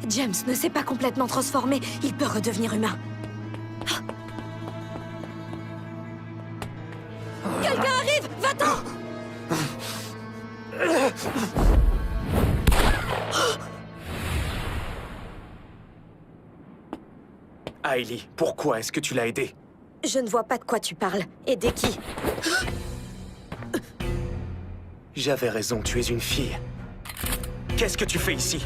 James ne s'est pas complètement transformé. Il peut redevenir humain. Quelqu'un arrive! Va-t'en! Hailey, pourquoi est-ce que tu l'as aidé? Je ne vois pas de quoi tu parles. Aider qui? J'avais raison, tu es une fille. Qu'est-ce que tu fais ici?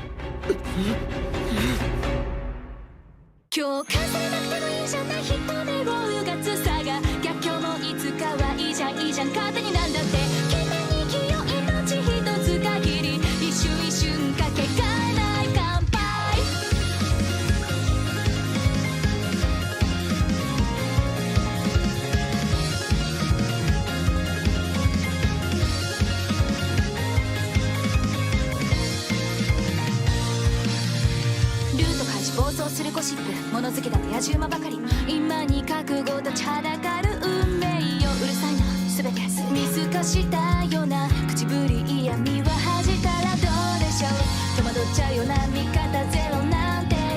今日返されなくてもいいじゃない人でをうがつさが逆境もいつかはいいじゃんいいじゃん勝手になんだって懸命に生きよう命一つ限り一瞬一瞬かけがえない乾杯ルート開始暴走するゴシップ物好きだと野じ馬ばかり今に覚悟立ちはだかる運命ようるさいな全て見透かしたような口ぶり嫌味は恥じたらどうでしょう戸惑っちゃうような味方ゼロなんて完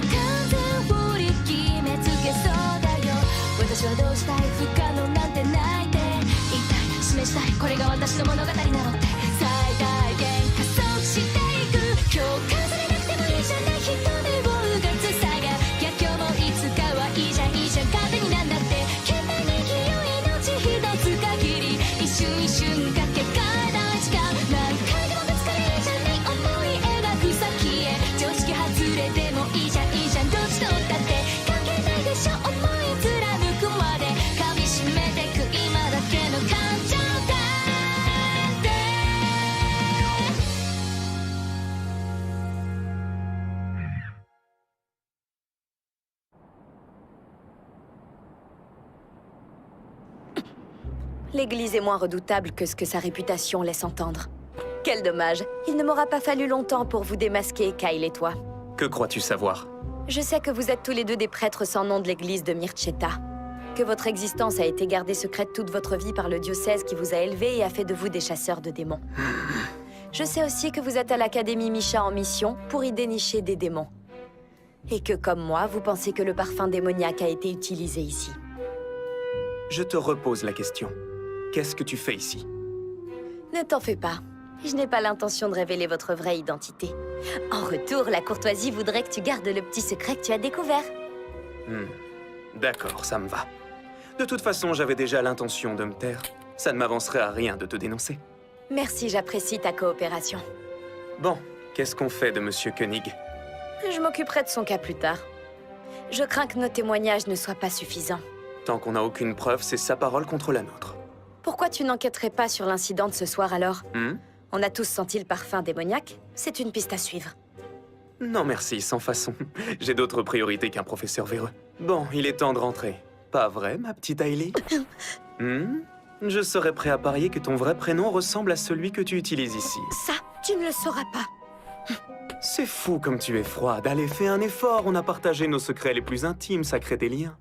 全振り決めつけそうだよ私はどうしたい不可能なんてないで言いたい示したいこれが私の物語なのって最大限加速していく今日飾れなくてもいいじゃない人でをうがつさが逆境もいつかはいいじゃんいいじゃん勝手になんだって懸命に生きよう命一つ限り一瞬一瞬かけがえない時間何回でもぶつかれいいじゃない思い描く先へ常識外れてもいいじゃんいいじゃんどっちとったって関係ないでしょ思い貫くまで噛みしめてく今だけの感情だって L'Église est moins redoutable que ce que sa réputation laisse entendre. Quel dommage. Il ne m'aura pas fallu longtemps pour vous démasquer, Kyle et toi. Que crois-tu savoir? Je sais que vous êtes tous les deux des prêtres sans nom de l'Église de Myrcheta. Que votre existence a été gardée secrète toute votre vie par le diocèse qui vous a élevé et a fait de vous des chasseurs de démons. Je sais aussi que vous êtes à l'Académie Misha en mission pour y dénicher des démons. Et que, comme moi, vous pensez que le parfum démoniaque a été utilisé ici. Je te repose la question. Qu'est-ce que tu fais ici? Ne t'en fais pas. Je n'ai pas l'intention de révéler votre vraie identité. En retour, la courtoisie voudrait que tu gardes le petit secret que tu as découvert. D'accord, ça me va. De toute façon, j'avais déjà l'intention de me taire. Ça ne m'avancerait à rien de te dénoncer. Merci, j'apprécie ta coopération. Bon, qu'est-ce qu'on fait de Monsieur Koenig? Je m'occuperai de son cas plus tard. Je crains que nos témoignages ne soient pas suffisants. Tant qu'on n'a aucune preuve, c'est sa parole contre la nôtre. Pourquoi tu n'enquêterais pas sur l'incident de ce soir alors? On a tous senti le parfum démoniaque. C'est une piste à suivre. Non merci, sans façon. J'ai d'autres priorités qu'un professeur véreux. Bon, il est temps de rentrer. Pas vrai, ma petite Hailey? Je serais prêt à parier que ton vrai prénom ressemble à celui que tu utilises ici. Ça, tu ne le sauras pas. C'est fou comme tu es froide. Allez, fais un effort. On a partagé nos secrets les plus intimes, ça crée des liens.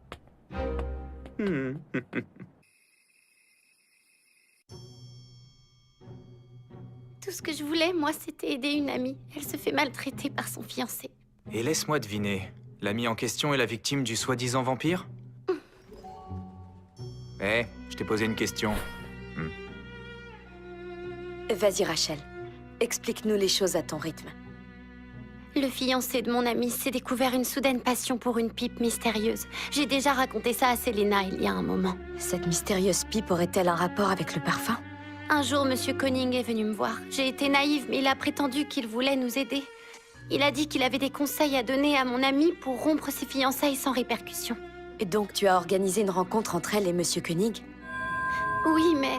Tout ce que je voulais, moi, c'était aider une amie. Elle se fait maltraiter par son fiancé. Et laisse-moi deviner, l'ami en question est la victime du soi-disant vampire? Je t'ai posé une question. Vas-y, Rachel. Explique-nous les choses à ton rythme. Le fiancé de mon ami s'est découvert une soudaine passion pour une pipe mystérieuse. J'ai déjà raconté ça à Selena il y a un moment. Cette mystérieuse pipe aurait-elle un rapport avec le parfum? Un jour, Monsieur Koenig est venu me voir. J'ai été naïve, mais il a prétendu qu'il voulait nous aider. Il a dit qu'il avait des conseils à donner à mon ami pour rompre ses fiançailles sans répercussion. Et donc tu as organisé une rencontre entre elle et Monsieur Koenig? Oui, mais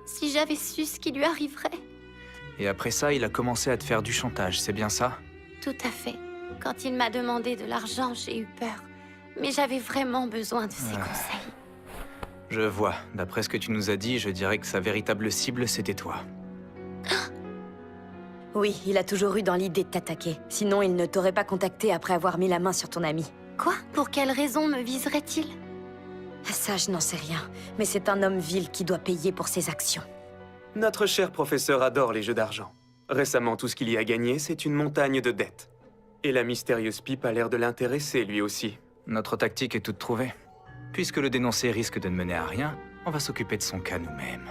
si j'avais su ce qui lui arriverait... Et après ça, il a commencé à te faire du chantage, c'est bien ça? Tout à fait. Quand il m'a demandé de l'argent, j'ai eu peur. Mais j'avais vraiment besoin de ses conseils. Je vois. D'après ce que tu nous as dit, je dirais que sa véritable cible, c'était toi. Oui, il a toujours eu dans l'idée de t'attaquer. Sinon, il ne t'aurait pas contacté après avoir mis la main sur ton ami. Quoi? Pour quelle raison me viserait-il? Ça, je n'en sais rien. Mais c'est un homme vil qui doit payer pour ses actions. Notre cher professeur adore les jeux d'argent. Récemment, tout ce qu'il y a gagné, c'est une montagne de dettes. Et la mystérieuse pipe a l'air de l'intéresser, lui aussi. Notre tactique est toute trouvée. Puisque le dénoncer risque de ne mener à rien, on va s'occuper de son cas nous-mêmes.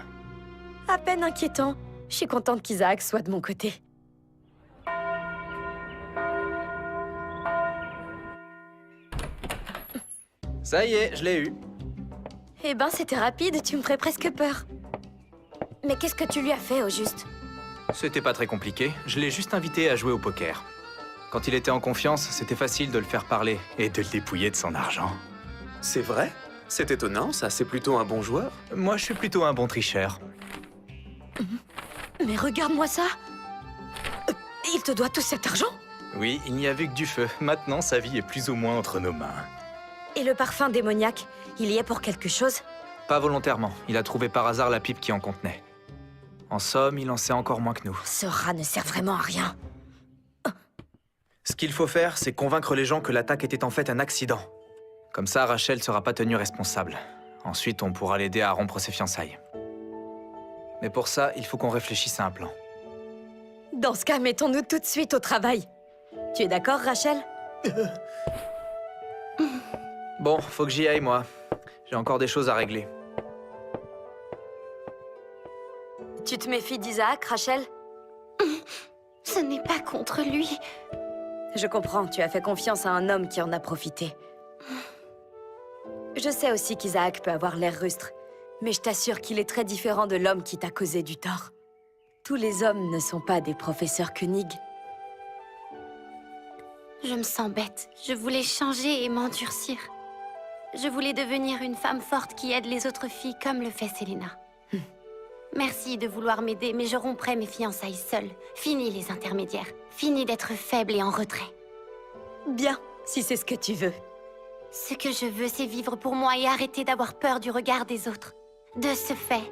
À peine inquiétant. Je suis contente qu'Isaac soit de mon côté. Ça y est, je l'ai eu. Eh ben, c'était rapide, tu me ferais presque peur. Mais qu'est-ce que tu lui as fait, au juste? C'était pas très compliqué, je l'ai juste invité à jouer au poker. Quand il était en confiance, c'était facile de le faire parler et de le dépouiller de son argent. C'est vrai? C'est étonnant, ça, c'est plutôt un bon joueur. Moi, je suis plutôt un bon tricheur. Mais regarde-moi ça. Il te doit tout cet argent? Oui, il n'y a vu que du feu. Maintenant, sa vie est plus ou moins entre nos mains. Et le parfum démoniaque, il y est pour quelque chose? Pas volontairement, il a trouvé par hasard la pipe qui en contenait. En somme, il en sait encore moins que nous. Ce rat ne sert vraiment à rien. Ce qu'il faut faire, c'est convaincre les gens que l'attaque était en fait un accident. Comme ça, Rachel ne sera pas tenue responsable. Ensuite, on pourra l'aider à rompre ses fiançailles. Mais pour ça, il faut qu'on réfléchisse à un plan. Dans ce cas, mettons-nous tout de suite au travail. Tu es d'accord, Rachel? Bon, faut que j'y aille, moi. J'ai encore des choses à régler. Tu te méfies d'Isaac, Rachel? Ce n'est pas contre lui. Je comprends, tu as fait confiance à un homme qui en a profité. Je sais aussi qu'Isaac peut avoir l'air rustre, mais je t'assure qu'il est très différent de l'homme qui t'a causé du tort. Tous les hommes ne sont pas des professeurs Koenig. Je me sens bête. Je voulais changer et m'endurcir. Je voulais devenir une femme forte qui aide les autres filles comme le fait Selena. Merci de vouloir m'aider, mais je romprai mes fiançailles seule. Fini les intermédiaires. Fini d'être faible et en retrait. Bien, si c'est ce que tu veux. Ce que je veux, c'est vivre pour moi et arrêter d'avoir peur du regard des autres. De ce fait,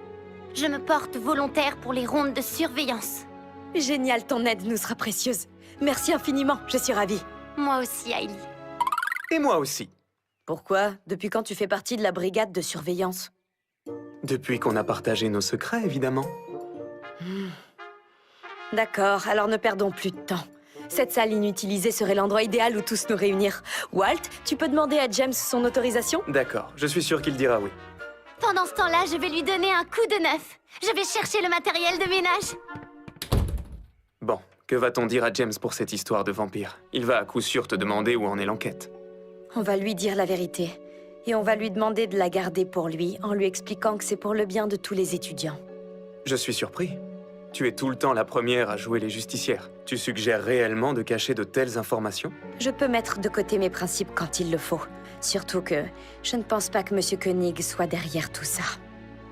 je me porte volontaire pour les rondes de surveillance. Génial, ton aide nous sera précieuse. Merci infiniment, je suis ravie. Moi aussi, Hailey. Et moi aussi. Pourquoi? Depuis quand tu fais partie de la brigade de surveillance? Depuis qu'on a partagé nos secrets, évidemment. D'accord, alors ne perdons plus de temps. Cette salle inutilisée serait l'endroit idéal où tous nous réunir. Walt, tu peux demander à James son autorisation? D'accord, je suis sûr qu'il dira oui. Pendant ce temps-là, je vais lui donner un coup de neuf. Je vais chercher le matériel de ménage. Bon, que va-t-on dire à James pour cette histoire de vampire? Il va à coup sûr te demander où en est l'enquête. On va lui dire la vérité. Et on va lui demander de la garder pour lui, en lui expliquant que c'est pour le bien de tous les étudiants. Je suis surpris. Tu es tout le temps la première à jouer les justicières. Tu suggères réellement de cacher de telles informations? Je peux mettre de côté mes principes quand il le faut. Surtout que je ne pense pas que M. Koenig soit derrière tout ça.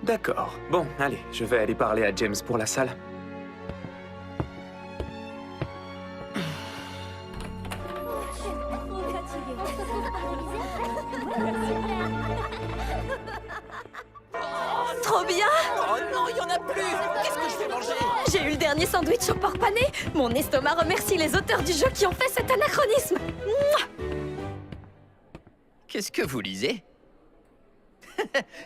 D'accord. Bon, allez, je vais aller parler à James pour la salle. Trop bien! Oh non, il y en a plus! Qu'est-ce que je vais manger? J'ai eu le dernier sandwich au porc pané! Mon estomac remercie les auteurs du jeu qui ont fait cet anachronisme! Qu'est-ce que vous lisez?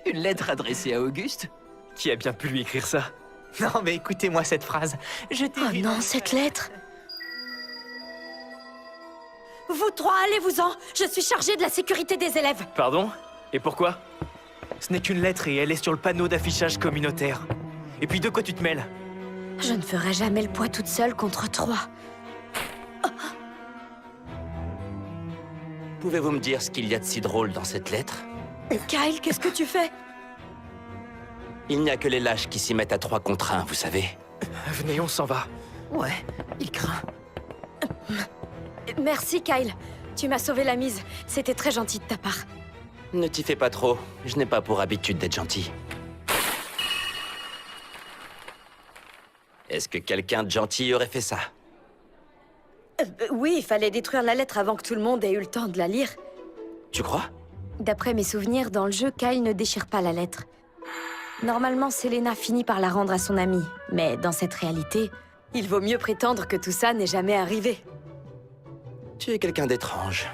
Une lettre adressée à Auguste? Qui a bien pu lui écrire ça? Non, mais écoutez-moi cette phrase. Je t'ai Oh vu non, cette lettre! Vous trois, allez-vous-en! Je suis chargée de la sécurité des élèves! Pardon? Et pourquoi? Ce n'est qu'une lettre et elle est sur le panneau d'affichage communautaire. Et puis de quoi tu te mêles? Je ne ferai jamais le poids toute seule contre trois. Pouvez-vous me dire ce qu'il y a de si drôle dans cette lettre? Kyle, qu'est-ce que tu fais? Il n'y a que les lâches qui s'y mettent à 3 contre 1, vous savez. Venez, on s'en va. Ouais, il craint. Merci, Kyle. Tu m'as sauvé la mise. C'était très gentil de ta part. Ne t'y fais pas trop, je n'ai pas pour habitude d'être gentil. Est-ce que quelqu'un de gentil aurait fait ça? Oui, il fallait détruire la lettre avant que tout le monde ait eu le temps de la lire. Tu crois? D'après mes souvenirs, dans le jeu, Kyle ne déchire pas la lettre. Normalement, Selena finit par la rendre à son ami. Mais dans cette réalité, il vaut mieux prétendre que tout ça n'est jamais arrivé. Tu es quelqu'un d'étrange.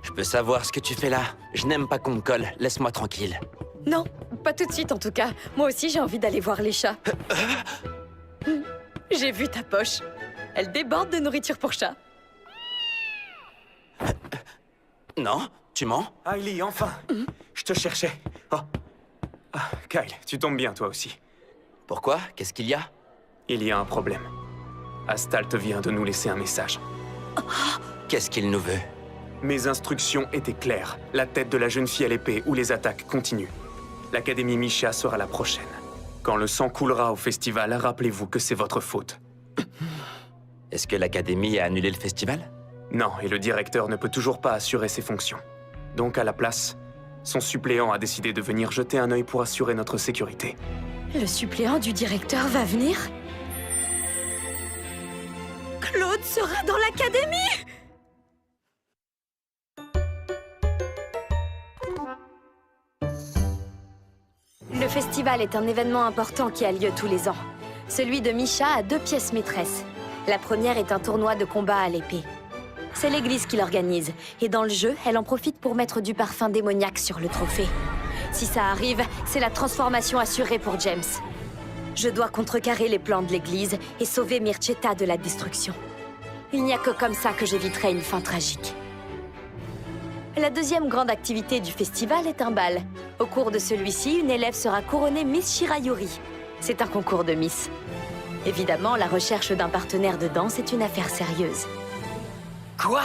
Je peux savoir ce que tu fais là. Je n'aime pas qu'on me colle, laisse-moi tranquille. Non, pas tout de suite en tout cas. Moi aussi j'ai envie d'aller voir les chats. J'ai vu ta poche. Elle déborde de nourriture pour chat. Non, tu mens? Hailey, enfin Je te cherchais. Oh. Ah, Kyle, tu tombes bien toi aussi. Pourquoi? Qu'est-ce qu'il y a? Il y a un problème. Astalt vient de nous laisser un message. Qu'est-ce qu'il nous veut? Mes instructions étaient claires. La tête de la jeune fille à l'épée ou les attaques continuent. L'Académie Misha sera la prochaine. Quand le sang coulera au festival, rappelez-vous que c'est votre faute. Est-ce que l'Académie a annulé le festival? Non, et le directeur ne peut toujours pas assurer ses fonctions. Donc à la place, son suppléant a décidé de venir jeter un œil pour assurer notre sécurité. Le suppléant du directeur va venir? Claude sera dans l'académie! Le festival est un événement important qui a lieu tous les ans. Celui de Misha a 2 pièces maîtresses. La première est un tournoi de combat à l'épée. C'est l'église qui l'organise, et dans le jeu, elle en profite pour mettre du parfum démoniaque sur le trophée. Si ça arrive, c'est la transformation assurée pour James. Je dois contrecarrer les plans de l'église et sauver Mircetta de la destruction. Il n'y a que comme ça que j'éviterai une fin tragique. La deuxième grande activité du festival est un bal. Au cours de celui-ci, une élève sera couronnée Miss Shirayuri. C'est un concours de Miss. Évidemment, la recherche d'un partenaire de danse est une affaire sérieuse. Quoi?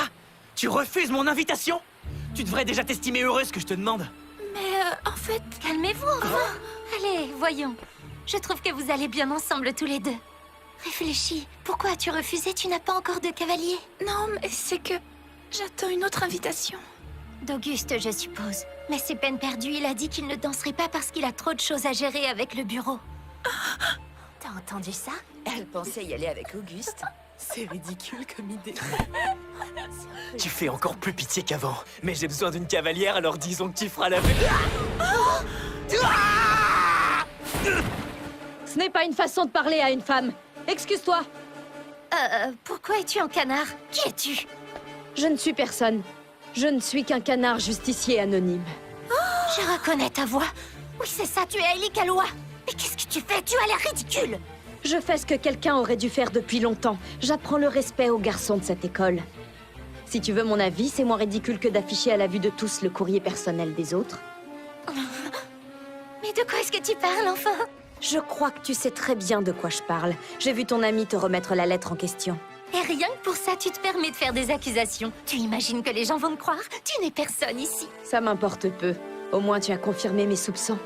Tu refuses mon invitation? Tu devrais déjà t'estimer heureuse que je te demande. Mais en fait... Calmez-vous, enfin. Allez, voyons. Je trouve que vous allez bien ensemble tous les deux. Réfléchis. Pourquoi as-tu refusé? Tu n'as pas encore de cavalier? Non, mais c'est que j'attends une autre invitation. D'Auguste, je suppose. Mais c'est peine perdue, il a dit qu'il ne danserait pas parce qu'il a trop de choses à gérer avec le bureau. T'as entendu ça? Elle pensait y aller avec Auguste. C'est ridicule comme idée. Tu fais encore plus pitié qu'avant. Mais j'ai besoin d'une cavalière, alors disons que tu feras la... Ce n'est pas une façon de parler à une femme. Excuse-toi. Pourquoi es-tu en canard? Qui es-tu? Je ne suis personne. Je ne suis qu'un canard justicier anonyme. Je reconnais ta voix. Oui, c'est ça, tu es Hailey Kaloa. Mais qu'est-ce que tu fais? Tu as l'air ridicule. Je fais ce que quelqu'un aurait dû faire depuis longtemps. J'apprends le respect aux garçons de cette école. Si tu veux mon avis, c'est moins ridicule que d'afficher à la vue de tous le courrier personnel des autres. Mais de quoi est-ce que tu parles, enfin? Je crois que tu sais très bien de quoi je parle. J'ai vu ton ami te remettre la lettre en question. Et rien que pour ça, tu te permets de faire des accusations. Tu imagines que les gens vont te croire? Tu n'es personne ici. Ça m'importe peu. Au moins, tu as confirmé mes soupçons.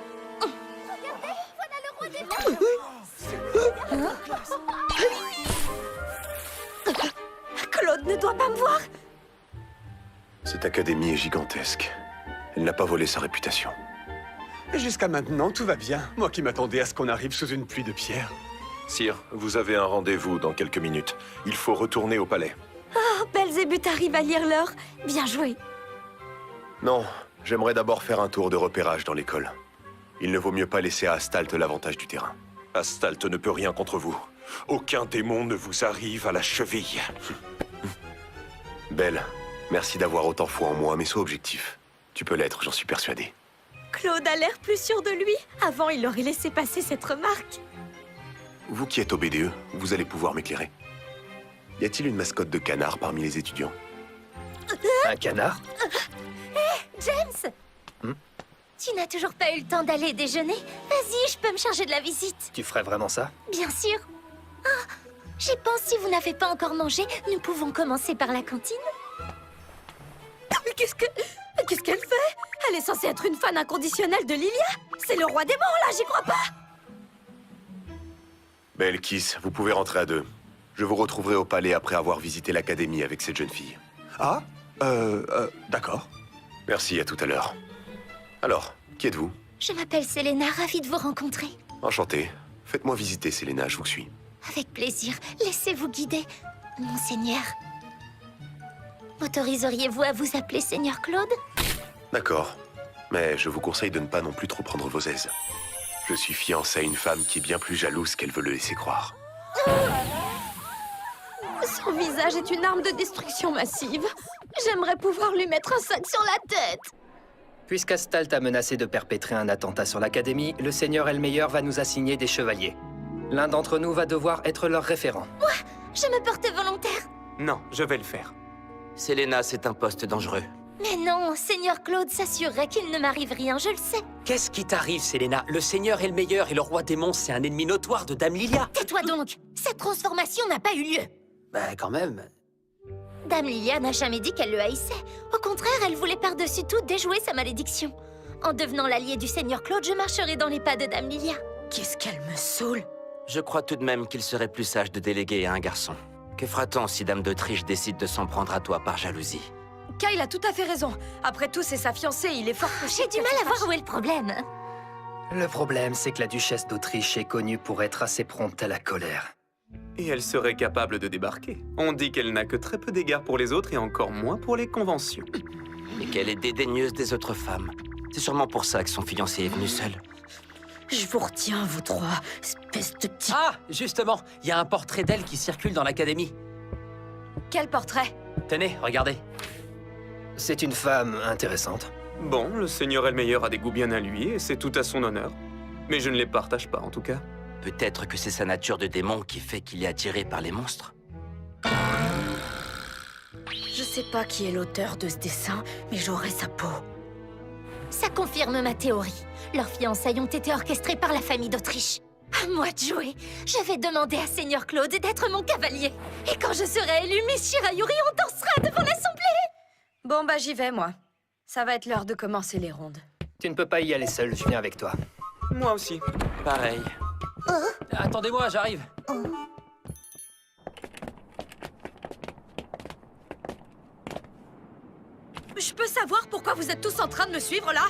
Claude ne doit pas me voir. Cette académie est gigantesque. Elle n'a pas volé sa réputation. Jusqu'à maintenant, tout va bien. Moi qui m'attendais à ce qu'on arrive sous une pluie de pierres. Sire, vous avez un rendez-vous dans quelques minutes. Il faut retourner au palais. Oh, Belzébuth arrive à lire l'heure. Bien joué. Non, j'aimerais d'abord faire un tour de repérage dans l'école. Il ne vaut mieux pas laisser à Astalt l'avantage du terrain. Astalt ne peut rien contre vous. Aucun démon ne vous arrive à la cheville. Belle, merci d'avoir autant foi en moi, mais sois objectif. Tu peux l'être, j'en suis persuadé. Claude a l'air plus sûr de lui. Avant, il aurait laissé passer cette remarque. Vous qui êtes au BDE, vous allez pouvoir m'éclairer. Y a-t-il une mascotte de canard parmi les étudiants? Un canard? James! Tu n'as toujours pas eu le temps d'aller déjeuner? Vas-y, je peux me charger de la visite. Tu ferais vraiment ça? Bien sûr. Ah, j'y pense, si vous n'avez pas encore mangé, nous pouvons commencer par la cantine. Mais qu'est-ce qu'elle fait? Elle est censée être une fan inconditionnelle de Lilia. C'est le roi des démon, là, j'y crois pas. Belle Kiss, vous pouvez rentrer à deux. Je vous retrouverai au palais après avoir visité l'académie avec cette jeune fille. Ah, d'accord. Merci, à tout à l'heure. Alors, qui êtes-vous? Je m'appelle Selena, ravie de vous rencontrer. Enchanté. Faites-moi visiter, Selena, je vous suis. Avec plaisir, laissez-vous guider, Monseigneur. M'autoriseriez-vous à vous appeler Seigneur Claude? D'accord. Mais je vous conseille de ne pas non plus trop prendre vos aises. Je suis fiancé à une femme qui est bien plus jalouse qu'elle veut le laisser croire. Son visage est une arme de destruction massive. J'aimerais pouvoir lui mettre un sac sur la tête. Puisqu'Astalt a menacé de perpétrer un attentat sur l'Académie, le Seigneur Elmeilleur va nous assigner des chevaliers. L'un d'entre nous va devoir être leur référent. Moi, je me porte volontaire. Non, je vais le faire. Selena, c'est un poste dangereux. Mais non, Seigneur Claude s'assurerait qu'il ne m'arrive rien, je le sais. Qu'est-ce qui t'arrive, Selena? Le Seigneur est le meilleur et le roi démon, c'est un ennemi notoire de Dame Lilia. Tais-toi donc. Cette transformation n'a pas eu lieu. Bah, quand même. Dame Lilia n'a jamais dit qu'elle le haïssait. Au contraire, elle voulait par-dessus tout déjouer sa malédiction. En devenant l'allié du Seigneur Claude, je marcherai dans les pas de Dame Lilia. Qu'est-ce qu'elle me saoule. Je crois tout de même qu'il serait plus sage de déléguer à un garçon. Que fera-t-on si Dame d'Autriche décide de s'en prendre à toi par jalousie? Kyle a tout à fait raison. Après tout, c'est sa fiancée, il est fort J'ai du mal à voir où est le problème. Le problème, c'est que la duchesse d'Autriche est connue pour être assez prompte à la colère. Et elle serait capable de débarquer. On dit qu'elle n'a que très peu d'égards pour les autres et encore moins pour les conventions. Et qu'elle est dédaigneuse des autres femmes. C'est sûrement pour ça que son fiancé est venu seul. Je vous retiens, vous trois, espèce de petit... Ah, justement, il y a un portrait d'elle qui circule dans l'Académie. Quel portrait? Tenez, regardez. C'est une femme intéressante. Bon, le Seigneur Elmeilleur a des goûts bien à lui et c'est tout à son honneur. Mais je ne les partage pas, en tout cas. Peut-être que c'est sa nature de démon qui fait qu'il est attiré par les monstres. Je sais pas qui est l'auteur de ce dessin, mais j'aurai sa peau. Ça confirme ma théorie. Leurs fiançailles ont été orchestrées par la famille d'Autriche. À moi de jouer. Je vais demander à Seigneur Claude d'être mon cavalier. Et quand je serai élue Miss Shirayuri, on dansera devant l'assemblée. Bon, bah j'y vais, moi. Ça va être l'heure de commencer les rondes. Tu ne peux pas y aller seul, je viens avec toi. Moi aussi. Pareil. Attendez-moi, j'arrive. Je peux savoir pourquoi vous êtes tous en train de me suivre, là?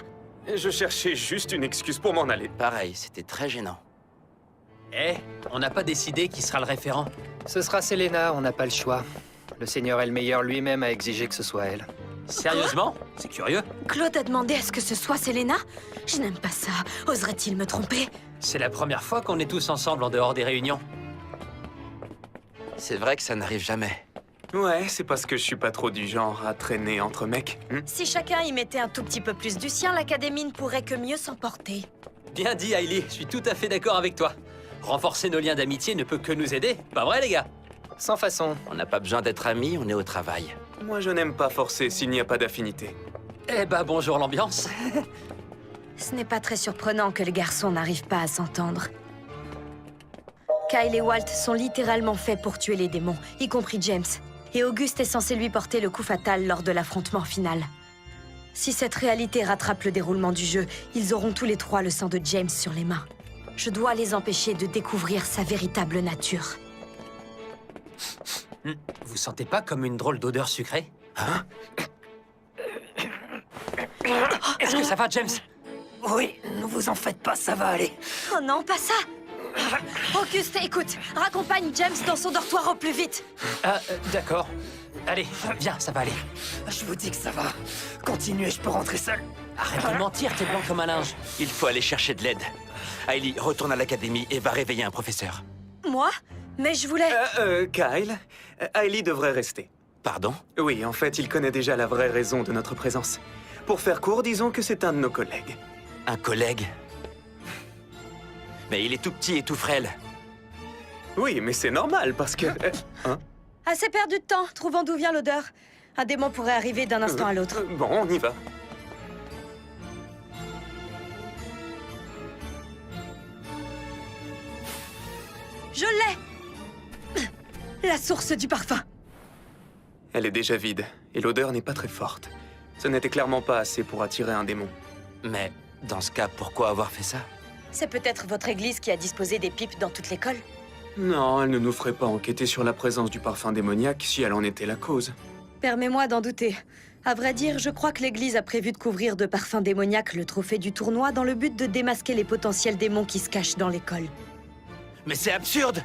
Je cherchais juste une excuse pour m'en aller. Pareil, c'était très gênant. Eh, on n'a pas décidé qui sera le référent. Ce sera Selena, on n'a pas le choix. Le Seigneur Elmeilleur lui-même a exigé que ce soit elle. Sérieusement? C'est curieux. Claude a demandé à ce que ce soit Selena? Je n'aime pas ça. Oserait-il me tromper? C'est la première fois qu'on est tous ensemble en dehors des réunions. C'est vrai que ça n'arrive jamais. Ouais, c'est parce que je suis pas trop du genre à traîner entre mecs. Si chacun y mettait un tout petit peu plus du sien, l'Académie ne pourrait que mieux s'emporter. Bien dit, Hailey, je suis tout à fait d'accord avec toi. Renforcer nos liens d'amitié ne peut que nous aider, pas vrai les gars? Sans façon. On n'a pas besoin d'être amis, on est au travail. Moi, je n'aime pas forcer s'il n'y a pas d'affinité. Eh bah bonjour l'ambiance. Ce n'est pas très surprenant que les garçons n'arrivent pas à s'entendre. Kyle et Walt sont littéralement faits pour tuer les démons, y compris James. Et Auguste est censé lui porter le coup fatal lors de l'affrontement final. Si cette réalité rattrape le déroulement du jeu, ils auront tous les trois le sang de James sur les mains. Je dois les empêcher de découvrir sa véritable nature. Vous sentez pas comme une drôle d'odeur sucrée? Hein? Est-ce que ça va, James? Oui, ne vous en faites pas, ça va aller. Oh non, pas ça! Auguste, écoute, raccompagne James dans son dortoir au plus vite. Ah, d'accord. Allez, viens, ça va aller. Je vous dis que ça va. Continuez, je peux rentrer seul. Arrête de mentir, t'es blanc comme un linge. Il faut aller chercher de l'aide. Hailey, retourne à l'académie et va réveiller un professeur. Moi? Mais je voulais... Kyle, Hailey devrait rester. Pardon? Oui, en fait, il connaît déjà la vraie raison de notre présence. Pour faire court, disons que c'est un de nos collègues. Un collègue? Mais il est tout petit et tout frêle. Oui, mais c'est normal, parce que... hein? Assez perdu de temps, trouvant d'où vient l'odeur. Un démon pourrait arriver d'un instant à l'autre. Bon, on y va. Je l'ai! La source du parfum. Elle est déjà vide, et l'odeur n'est pas très forte. Ce n'était clairement pas assez pour attirer un démon. Mais dans ce cas, pourquoi avoir fait ça? C'est peut-être votre église qui a disposé des pipes dans toute l'école? Non, elle ne nous ferait pas enquêter sur la présence du parfum démoniaque si elle en était la cause. Permets-moi d'en douter. À vrai dire, je crois que l'église a prévu de couvrir de parfums démoniaques le trophée du tournoi dans le but de démasquer les potentiels démons qui se cachent dans l'école. Mais c'est absurde!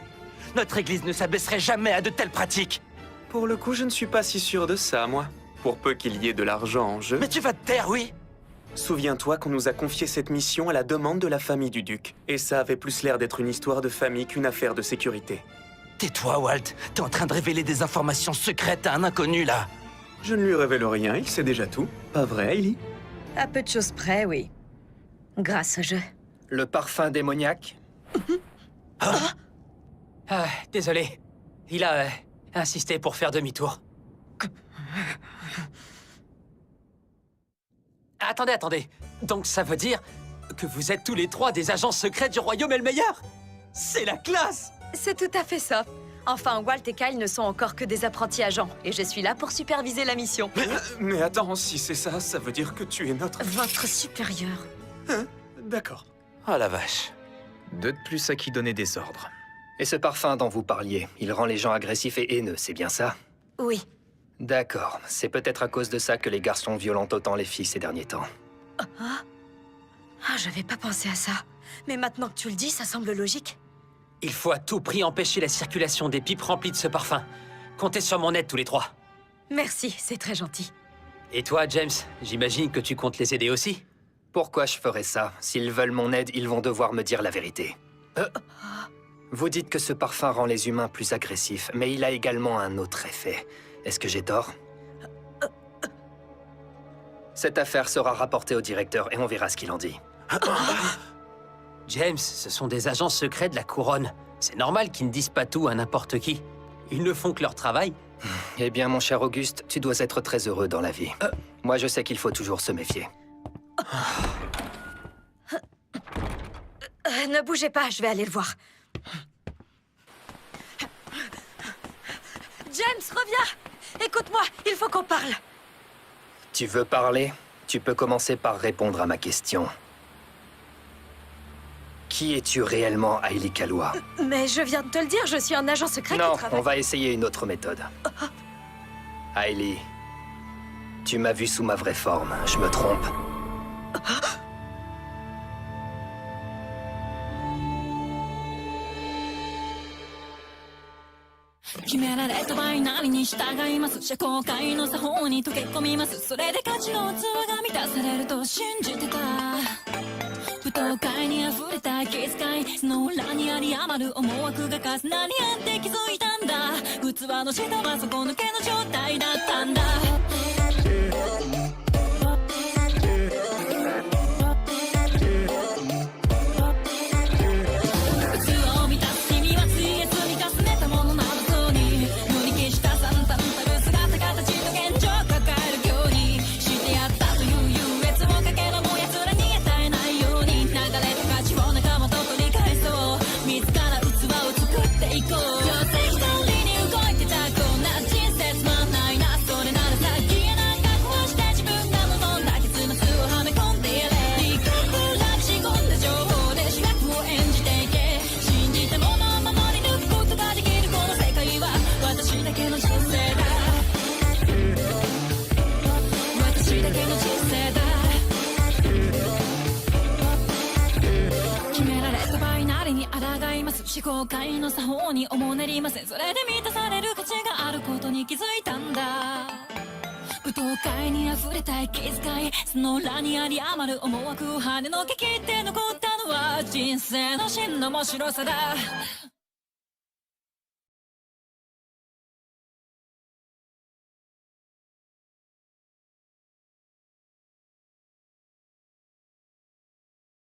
Notre église ne s'abaisserait jamais à de telles pratiques! Pour le coup, je ne suis pas si sûr de ça, moi. Pour peu qu'il y ait de l'argent en jeu... Mais tu vas te taire, oui! Souviens-toi qu'on nous a confié cette mission à la demande de la famille du duc. Et ça avait plus l'air d'être une histoire de famille qu'une affaire de sécurité. Tais-toi, Walt. T'es en train de révéler des informations secrètes à un inconnu, là. Je ne lui révèle rien, il sait déjà tout. Pas vrai, Hailey? À peu de choses près, oui. Grâce au jeu. Le parfum démoniaque? Désolé. Il a insisté pour faire demi-tour. Attendez. Donc ça veut dire que vous êtes tous les trois des agents secrets du royaume Elmeyer? C'est la classe! C'est tout à fait ça. Enfin, Walt et Kyle ne sont encore que des apprentis agents, et je suis là pour superviser la mission. Mais attends, si c'est ça, ça veut dire que tu es notre... Votre supérieur. Hein? D'accord. Oh la vache. Deux de plus à qui donner des ordres. Et ce parfum dont vous parliez, il rend les gens agressifs et haineux, c'est bien ça? Oui. D'accord. C'est peut-être à cause de ça que les garçons violentent autant les filles ces derniers temps. J'avais pas pensé à ça. Mais maintenant que tu le dis, ça semble logique. Il faut à tout prix empêcher la circulation des pipes remplies de ce parfum. Comptez sur mon aide tous les trois. Merci, c'est très gentil. Et toi, James, j'imagine que tu comptes les aider aussi? Pourquoi je ferais ça? S'ils veulent mon aide, ils vont devoir me dire la vérité. Vous dites que ce parfum rend les humains plus agressifs, mais il a également un autre effet. Est-ce que j'ai tort? Cette affaire sera rapportée au directeur et on verra ce qu'il en dit. James, ce sont des agents secrets de la couronne. C'est normal qu'ils ne disent pas tout à n'importe qui. Ils ne font que leur travail. Eh bien, mon cher Auguste, tu dois être très heureux dans la vie. Moi, je sais qu'il faut toujours se méfier. Ne bougez pas, je vais aller le voir. James, reviens! Écoute-moi, il faut qu'on parle. Tu veux parler? Tu peux commencer par répondre à ma question. Qui es-tu réellement, Hailey Kalois? Mais je viens de te le dire, je suis un agent secret Non, qui travaille... on va essayer une autre méthode. Hailey, tu m'as vu sous ma vraie forme, je me trompe?「決められたバイナリに従います」「社交界の作法に溶け込みます」「それで価値の器が満たされると信じてた」「不当界に溢れた気遣い」「その裏にあり余る思惑が重なり合って気づいたんだ」「器の下は底抜けの状態だったんだ」思考界の作法におもねりませんそれで満たされる価値があることに気づいたんだ不当界に溢れた気遣いその裏にあり余る思惑を跳ねのけ切って残ったのは人生の真の面白さだ